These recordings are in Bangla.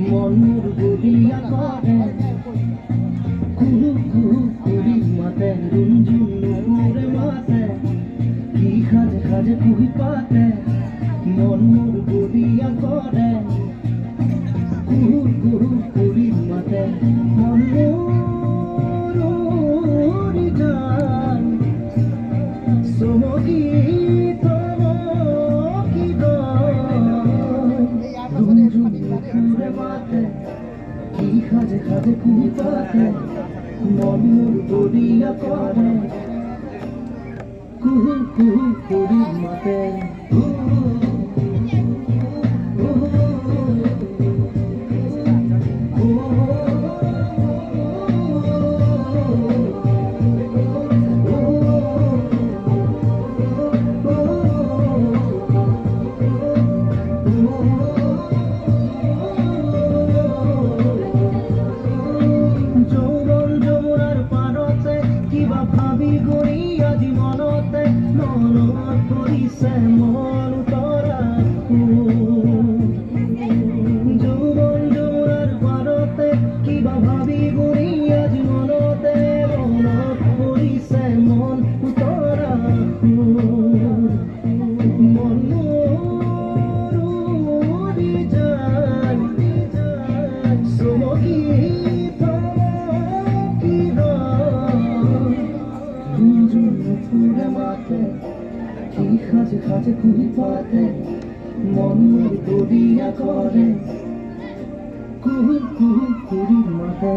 মনের গলিয়া করে কুহু কুহু করি মাতে রুঞ্জুন নুপুরে মাতে কি খাজে খাজে কুহি পাতে মনের গলিয়া করে কুহু কুহু করি মাতে মনোরি গান সমগী খাজে খাজে কুহি পাতে মনের গলিয়া করে কুহু কুহু করি মাতে ভাবি গই আজি মনতে মনত পৰিছে মন তৰা যৌৱন যৌৱনৰ পাৰতে কিবা ভাবি গই আজি মনতে মনত পৰিছে মন তৰা মনোৰি যায় চমকি খাজে খাজে কুহি পাতে মনের গলিয়া করে কুহু কুহু করি মাতে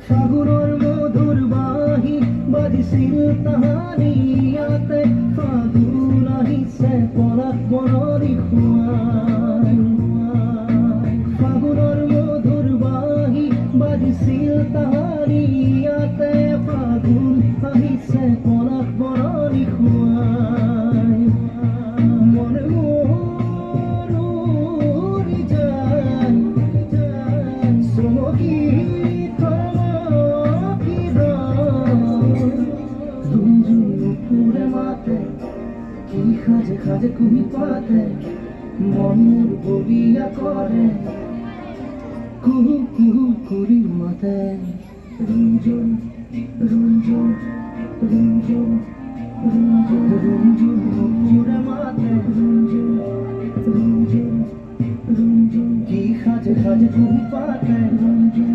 ফাগুনের মধুর বাহি বাজিছিল তাহারিয়াতে ফাগুন আহিছে পলাশ বনৰি খুৱাই ফাগুনের মধুর বাহি বাজিছিল তাহারিয়াতে ফাগুন আহিছে পলাশ বনৰি খুৱাই মনে মনোৰি যায় চমকি খাজে খাজে কুহি পাতে মনের গলিয়া করে কুহু কুহু করি মাতে রুঞ্জুন রুঞ্জুন রুঞ্জুন রুঞ্জুন রুঞ্জুন নুপুরে মাতে রুঞ্জুন রুঞ্জুন রুঞ্জুন কি খাজে খাজে কুহি পাতে রুঞ্জুন